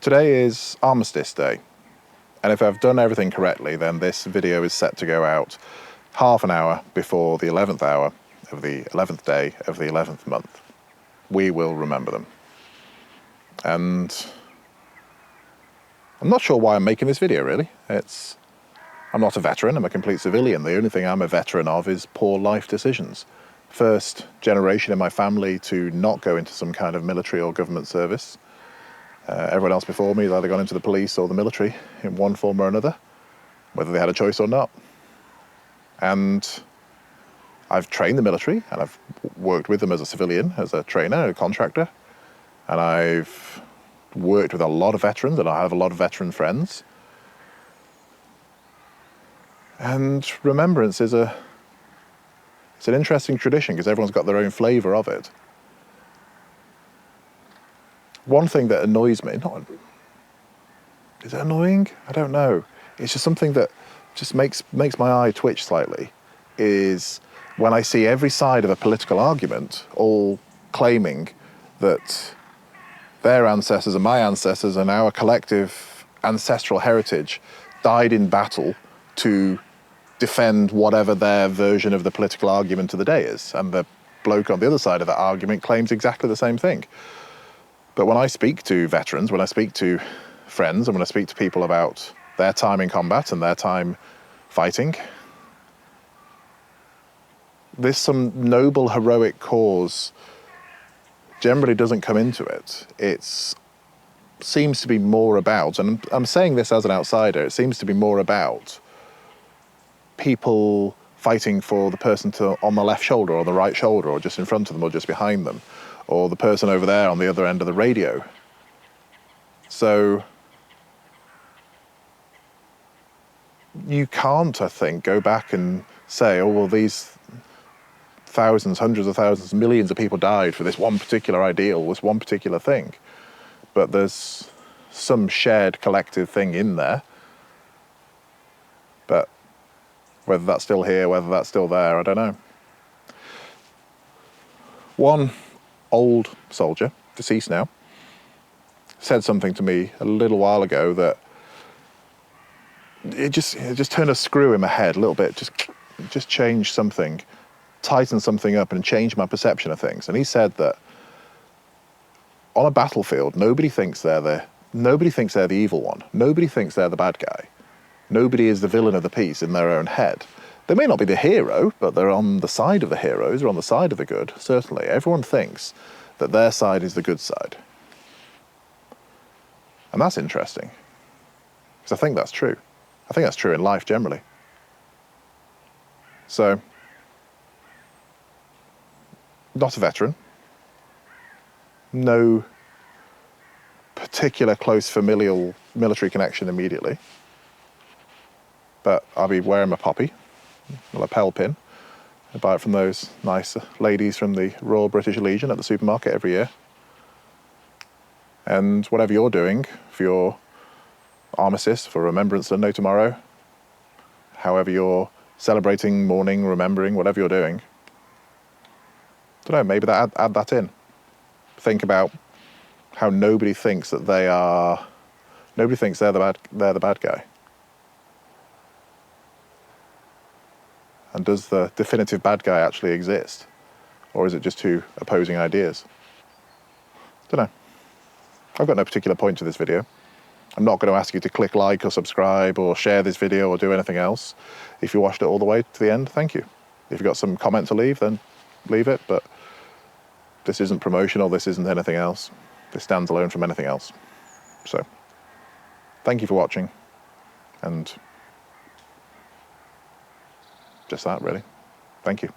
Today is Armistice Day, and if I've done everything correctly, then this video is set to go out half an hour before the 11th hour of the 11th day of the 11th month. We will remember them. And I'm not sure why I'm making this video, really. I'm not a veteran, I'm a complete civilian. The only thing I'm a veteran of is poor life decisions. First generation in my family to not go into some kind of military or government service. Everyone else before me has either gone into the police or the military in one form or another, whether they had a choice or not. And I've trained the military, and I've worked with them as a civilian, as a trainer, a contractor, and I've worked with a lot of veterans, and I have a lot of veteran friends. And Remembrance is it's an interesting tradition because everyone's got their own flavour of it. One thing that annoys me, is it annoying? I don't know. It's just something that just makes my eye twitch slightly, is when I see every side of a political argument all claiming that their ancestors and my ancestors and our collective ancestral heritage died in battle to defend whatever their version of the political argument of the day is. And the bloke on the other side of that argument claims exactly the same thing. But when I speak to veterans, when I speak to friends, and when I speak to people about their time in combat and their time fighting, there's some noble, heroic cause generally doesn't come into it. It seems to be more about, and I'm saying this as an outsider, it seems to be more about people fighting for the person on the left shoulder or the right shoulder or just in front of them or just behind them, or the person over there on the other end of the radio. So you can't, I think, go back and say, oh, well, these thousands, hundreds of thousands, millions of people died for this one particular ideal, this one particular thing. But there's some shared collective thing in there. But whether that's still here, whether that's still there, I don't know. One old soldier, deceased now, said something to me a little while ago that it just turned a screw in my head a little bit, just changed something, tightened something up and changed my perception of things. And he said that on a battlefield, nobody thinks they're the evil one. Nobody thinks they're the bad guy. Nobody is the villain of the piece in their own head. They may not be the hero, but they're on the side of the heroes or on the side of the good, certainly. Everyone thinks that their side is the good side. And that's interesting, because I think that's true. I think that's true in life generally. So, not a veteran, no particular close familial military connection immediately, but I'll be wearing my poppy, a lapel pin. I buy it from those nice ladies from the Royal British Legion at the supermarket every year. And whatever you're doing for your Armistice, for Remembrance and No Tomorrow, however you're celebrating, mourning, remembering, whatever you're doing, I don't know, maybe add that in. Think about how nobody thinks that nobody thinks they're the bad guy. And does the definitive bad guy actually exist? Or is it just two opposing ideas? I don't know. I've got no particular point to this video. I'm not going to ask you to click like or subscribe or share this video or do anything else. If you watched it all the way to the end, thank you. If you've got some comment to leave, then leave it. But this isn't promotional, this isn't anything else. This stands alone from anything else. So, thank you for watching. And just that, really. Thank you.